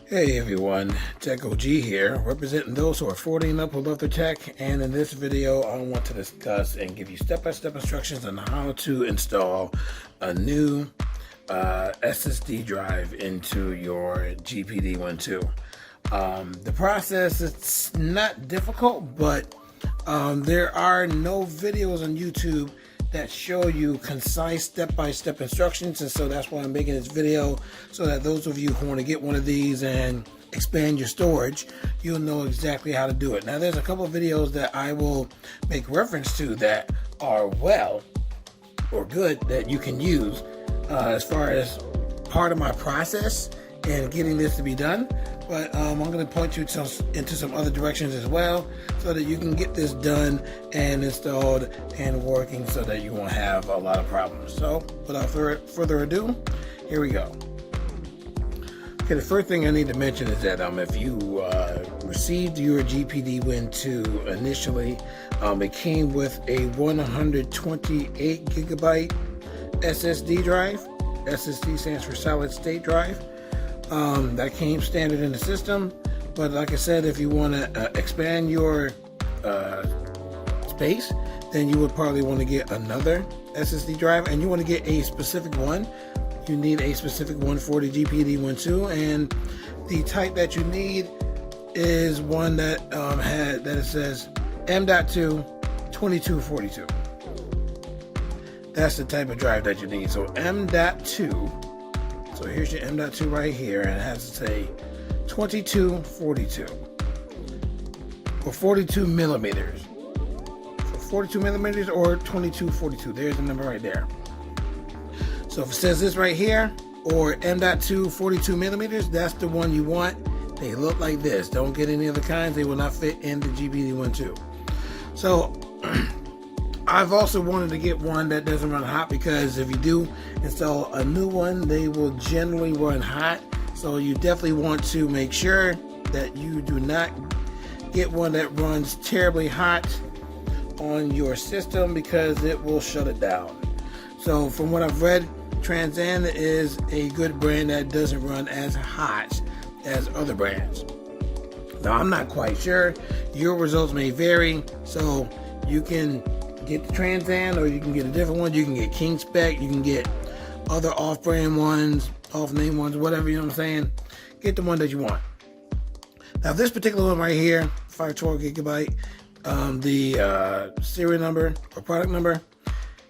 Hey everyone, Tech OG here, representing those who are 40 and up who love their tech, and in this video I want to discuss and give you step-by-step instructions on how to install a new SSD drive into your GPD WIN 2. The process, it's not difficult, but there are no videos on YouTube that show you concise step-by-step instructions, and so that's why I'm making this video, so that those of you who want to get one of these and expand your storage, you'll know exactly how to do it. Now there's a couple of videos that I will make reference to that are well or good that you can use as far as part of my process and getting this to be done, but I'm going to point you into some other directions as well, so that you can get this done and installed and working, so that you won't have a lot of problems. So without further ado, here we go. Okay, the first thing I need to mention is that if you received your GPD WIN 2 initially, it came with a 128 gigabyte SSD drive. SSD stands for solid state drive. That came standard in the system, but like I said, if you want to expand your space, then you would probably want to get another SSD drive, and you want to get a specific one. You need a specific one for the GPD WIN 2, and the type that you need is one that it says M.2 2242. That's the type of drive that you need. So M.2. So here's your M.2 right here, and it has to say 2242 or 42 millimeters. So 42 millimeters or 2242. There's the number right there. So if it says this right here, or M.2 42 millimeters, that's the one you want. They look like this. Don't get any other kinds. They will not fit in the GPD WIN 2. So I've also wanted to get one that doesn't run hot, because if you do install a new one, they will generally run hot. So you definitely want to make sure that you do not get one that runs terribly hot on your system, because it will shut it down. So from what I've read, Transcend is a good brand that doesn't run as hot as other brands. Now I'm not quite sure. Your results may vary, so you can get the Transcend, or you can get a different one. You can get King Spec, you can get other off-brand ones, off-name ones, whatever, you know what I'm saying. Get the one that you want. Now this particular one right here, 512 gigabyte, the serial number or product number,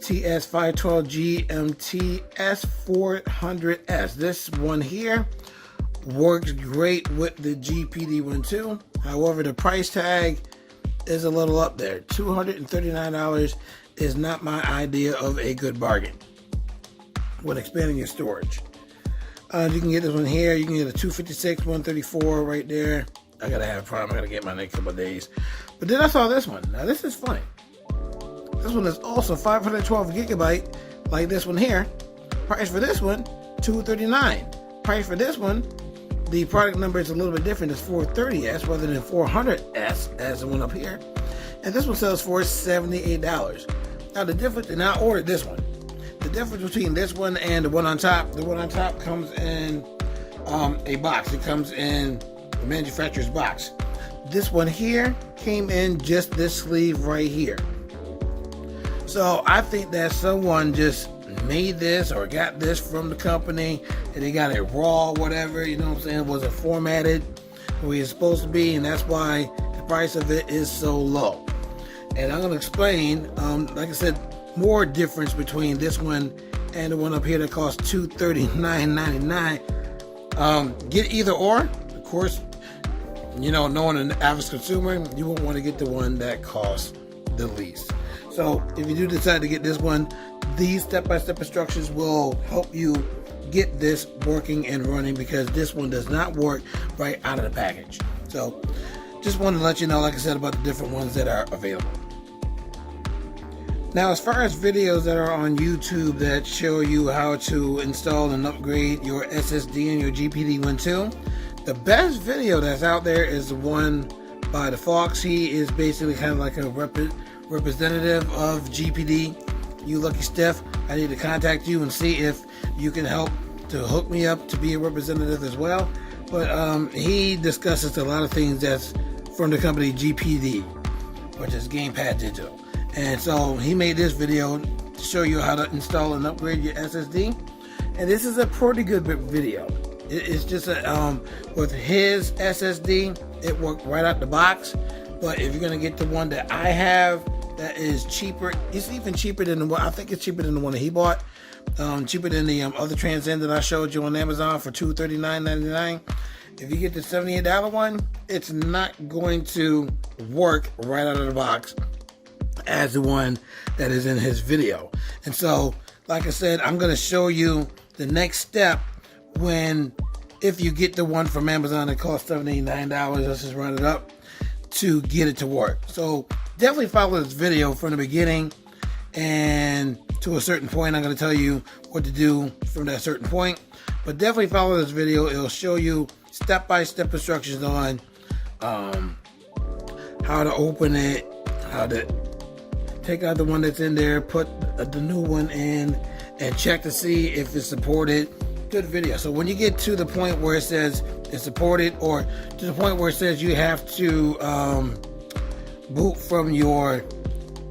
TS512GMTS400S. This one here works great with the GPD WIN 2. However, the price tag is a little up there. $239 is not my idea of a good bargain when expanding your storage. You can get this one here. You can get a 256, 134 right there. I gotta have a problem. I gotta get my next couple of days. But then I saw this one. Now this is funny. This one is also 512 gigabyte, like this one here. Price for this one, $239. Price for this one, the product number is a little bit different. It's 430S rather than 400S as the one up here. And this one sells for $78. Now the difference, and I ordered this one. The difference between this one and the one on top, comes in a box. It comes in the manufacturer's box. This one here came in just this sleeve right here. So I think that someone just made this or got this from the company, and they got it raw, whatever, you know what I'm saying. It wasn't formatted the way it's supposed to be, and that's why the price of it is so low. And I'm going to explain, like I said, more difference between this one and the one up here that costs $239.99. Get either or. Of course, you know, knowing an average consumer, you won't want to get the one that costs the least. So if you do decide to get this one, these step-by-step instructions will help you get this working and running, because this one does not work right out of the package. So just wanted to let you know, like I said, about the different ones that are available. Now, as far as videos that are on YouTube that show you how to install and upgrade your SSD and your GPD WIN 2, the best video that's out there is the one by the Phawx. He is basically kind of like a representative of GPD. You lucky Steph, I need to contact you and see if you can help to hook me up to be a representative as well. But he discusses a lot of things that's from the company GPD, which is Gamepad Digital. And so he made this video to show you how to install and upgrade your SSD. And this is a pretty good video. It's just with his SSD, it worked right out the box. But if you're gonna get the one that I have, that is cheaper. It's even cheaper than the one, I think it's cheaper than the one that he bought. Cheaper than the other Transcend that I showed you on Amazon for $239.99. If you get the $78 one, it's not going to work right out of the box as the one that is in his video. And so, like I said, I'm going to show you the next step if you get the one from Amazon that costs $79, let's just run it up, to get it to work. So definitely follow this video from the beginning, and to a certain point I'm going to tell you what to do from that certain point. But definitely follow this video. It'll show you step-by-step instructions on how to open it, how to take out the one that's in there, put the new one in, and check to see if it's supported. Good video. So when you get to the point where it says it's supported, or to the point where it says you have to boot from your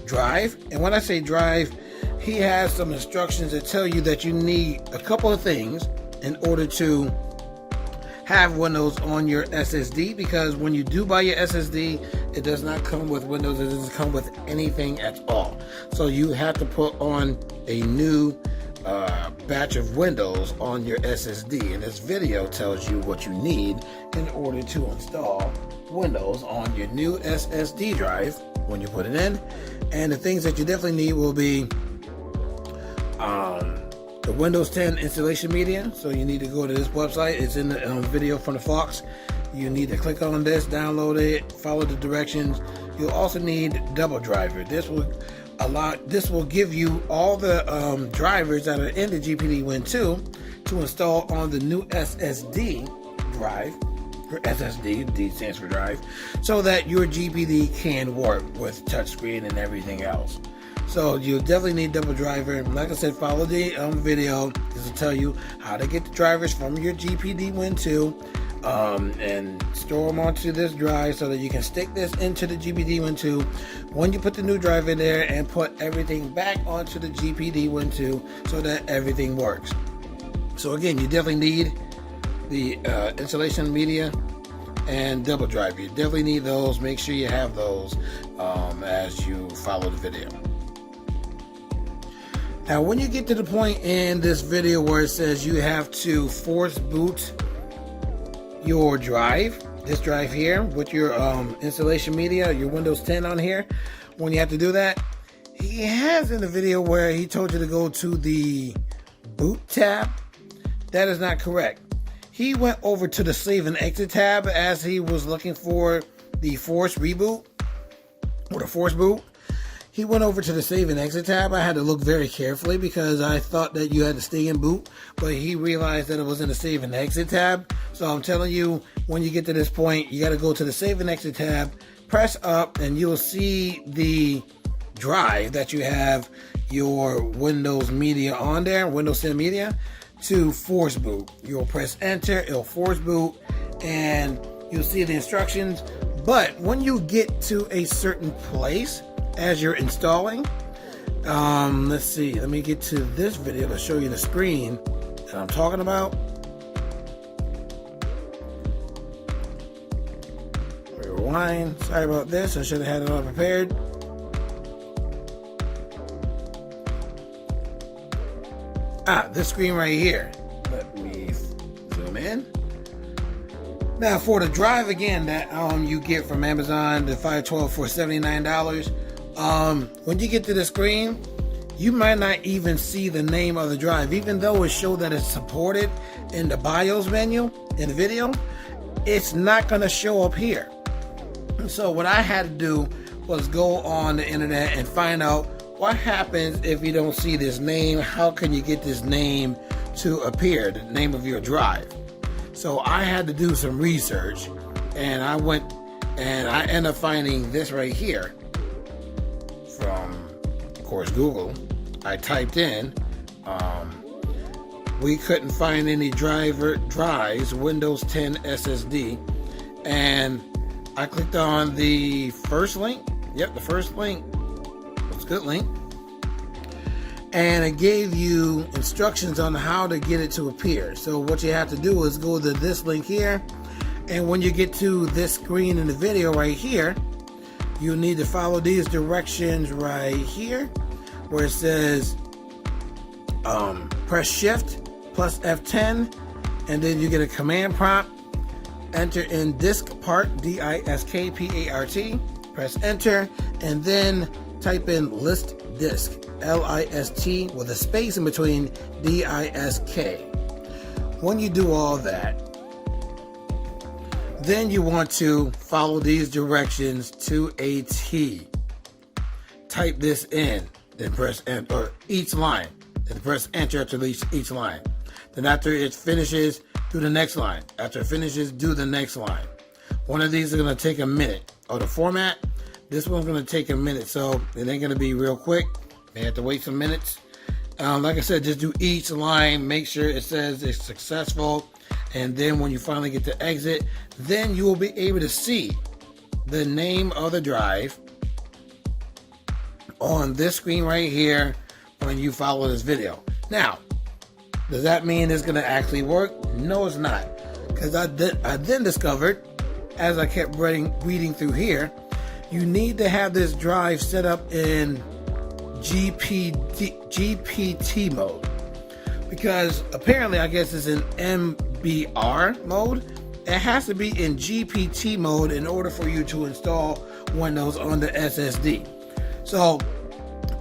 drive, and when I say drive, he has some instructions that tell you that you need a couple of things in order to have Windows on your SSD, because when you do buy your SSD, it does not come with Windows. It doesn't come with anything at all. So you have to put on a new batch of Windows on your SSD, and this video tells you what you need in order to install Windows on your new SSD drive when you put it in. And the things that you definitely need will be the Windows 10 installation media. So you need to go to this website. It's in the video from the Phawx. You need to click on this, download it, follow the directions. You'll also need double driver. This will give you all the drivers that are in the GPD WIN 2 to install on the new SSD drive, or SSD, D stands for drive, so that your GPD can work with touchscreen and everything else. So you definitely need double driver. Like I said, follow the video. This will tell you how to get the drivers from your GPD WIN 2 and store them onto this drive so that you can stick this into the GPD WIN 2 when you put the new drive in there, and put everything back onto the GPD WIN 2 so that everything works. So again, you definitely need the installation media and double drive. You definitely need those. Make sure you have those as you follow the video. Now, when you get to the point in this video where it says you have to force boot your drive, this drive here, with your installation media, your Windows 10 on here, when you have to do that, he has in the video where he told you to go to the boot tab. That is not correct. He went over to the save and exit tab as he was looking for the force reboot or the force boot. He went over to the save and exit tab. I had to look very carefully because I thought that you had to stay in boot, but he realized that it was in the save and exit tab. So I'm telling you, when you get to this point, you got to go to the save and exit tab, press up, and you'll see the drive that you have your Windows media on there, Windows 10 media, to force boot. You'll press enter, it'll force boot, and you'll see the instructions. But when you get to a certain place as you're installing, let's see, let me get to this video to show you the screen that I'm talking about. Rewind, sorry about this, I should have had it all prepared. This screen right here. Let me zoom in. Now for the drive again that you get from Amazon, the 512 for $79. When you get to the screen, you might not even see the name of the drive, even though it showed that it's supported in the BIOS menu in the video. It's not going to show up here. So what I had to do was go on the internet and find out what happens if you don't see this name. How can you get this name to appear, the name of your drive? So I had to do some research, and I went and I ended up finding this right here from, of course, Google. I typed in we couldn't find any drives, Windows 10 SSD, and I clicked on the first link. Yep, the first link. That's a good link. And it gave you instructions on how to get it to appear. So what you have to do is go to this link here, and when you get to this screen in the video right here, you need to follow these directions right here, where it says press shift plus F10, and then you get a command prompt. Enter in disk part, DISKPART, press enter, and then type in list disk, LIST, with a space in between, DISK. When you do all that, then you want to follow these directions to a T. Type this in, then press enter, or each line, then press enter after each line. Then after it finishes, do the next line. After it finishes, do the next line. One of these is going to take a minute. Or the format, this one's going to take a minute, so it ain't going to be real quick. May have to wait some minutes. Like I said, just do each line. Make sure it says it's successful. And then when you finally get to exit, then you will be able to see the name of the drive on this screen right here when you follow this video. Now, does that mean it's going to actually work? No, it's not. Because I then discovered, as I kept reading through here, you need to have this drive set up in GPT mode. Because apparently, I guess it's in MBR mode. It has to be in GPT mode in order for you to install Windows on the SSD. So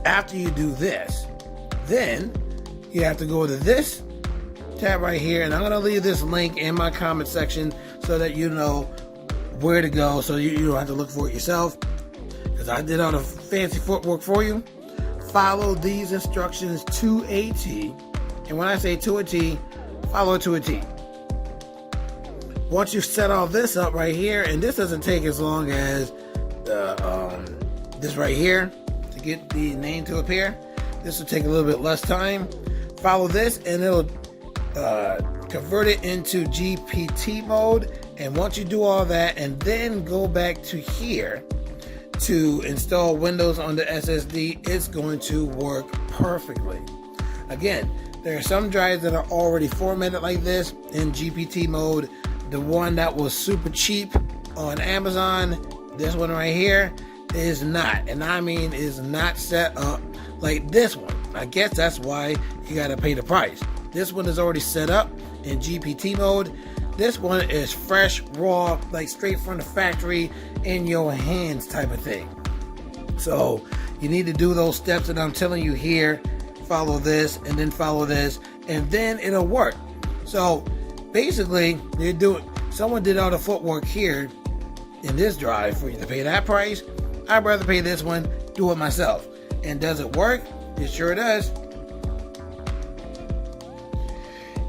after you do this, then you have to go to this tab right here, and I'm going to leave this link in my comment section so that you know where to go, so you don't have to look for it yourself, because I did all the fancy footwork for you. Follow these instructions to a T, and when I say to a T, follow it to a T. Once you've set all this up right here, and this doesn't take as long as this right here to get the name to appear. This will take a little bit less time. Follow this, and it'll convert it into GPT mode. And once you do all that, and then go back to here to install Windows on the SSD, it's going to work perfectly. Again, there are some drives that are already formatted like this in GPT mode. The one that was super cheap on Amazon, this one right here, is not. And I mean is not set up like this one. I guess that's why you gotta pay the price. This one is already set up in GPT mode. This one is fresh, raw, like straight from the factory, in your hands type of thing. So you need to do those steps that I'm telling you here. Follow this, and then follow this, and then it'll work. So basically, someone did all the footwork here in this drive for you to pay that price. I'd rather pay this one, do it myself. And does it work? It sure does.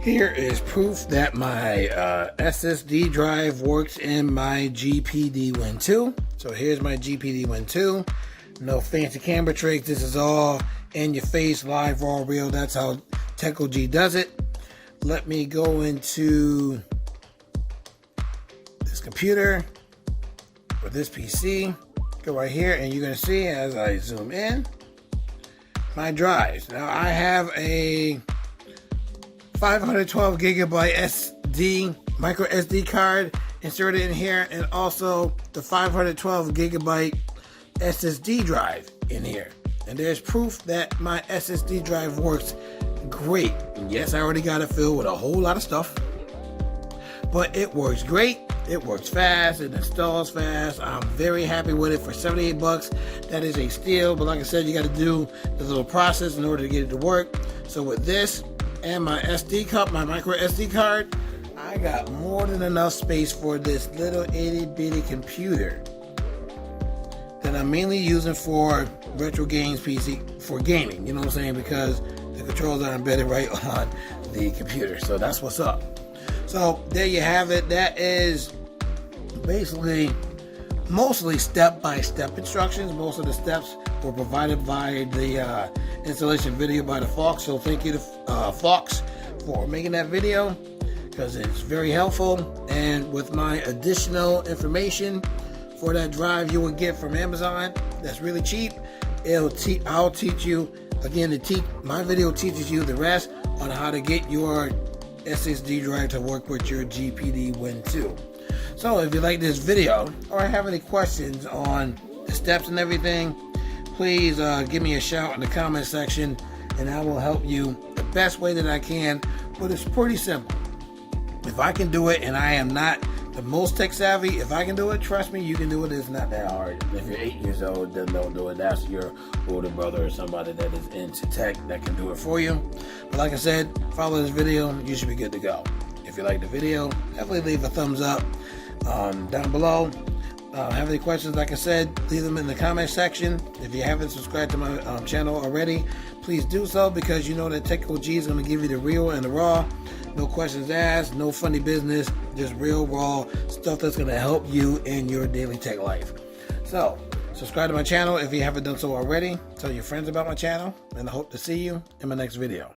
Here is proof that my SSD drive works in my GPD WIN 2. So here's my GPD WIN 2. No fancy camera tricks. This is all in your face, live, raw, real. That's how TechOG does it. Let me go into this computer or this PC. Go right here, and you're going to see as I zoom in my drives. Now I have a 512 gigabyte SD micro SD card inserted in here, and also the 512 gigabyte SSD drive in here. And there's proof that my SSD drive works great. And yes, I already got it filled with a whole lot of stuff, but it works great. It works fast. It installs fast. I'm very happy with it for 78 bucks. That is a steal. But like I said, you got to do the little process in order to get it to work. So with this and my SD card, my micro SD card, I got more than enough space for this little itty bitty computer that I'm mainly using for retro games PC, for gaming. You know what I'm saying? Because the controls are embedded right on the computer. So that's what's up. So there you have it. That is basically mostly step-by-step instructions. Most of the steps were provided by the installation video by the Phawx. So thank you to Phawx for making that video, because it's very helpful. And with my additional information for that drive you will get from Amazon, that's really cheap. I'll teach you again. My video teaches you the rest on how to get your SSD drive to work with your GPD WIN 2. So if you like this video or have any questions on the steps and everything, please give me a shout in the comment section, and I will help you the best way that I can. But it's pretty simple. If I can do it, and I am not the most tech savvy, if I can do it, trust me, you can do it. It's not that hard. If you're 8 years old, then don't do it. That's your older brother or somebody that is into tech that can do it for you. But like I said, follow this video, you should be good to go. If you like the video, definitely leave a thumbs up down below. Have any questions, like I said, leave them in the comment section. If you haven't subscribed to my channel already, please do so, because you know that Tech OG is going to give you the real and the raw. No questions asked, no funny business, just real raw stuff that's going to help you in your daily tech life. So subscribe to my channel if you haven't done so already. Tell your friends about my channel, and I hope to see you in my next video.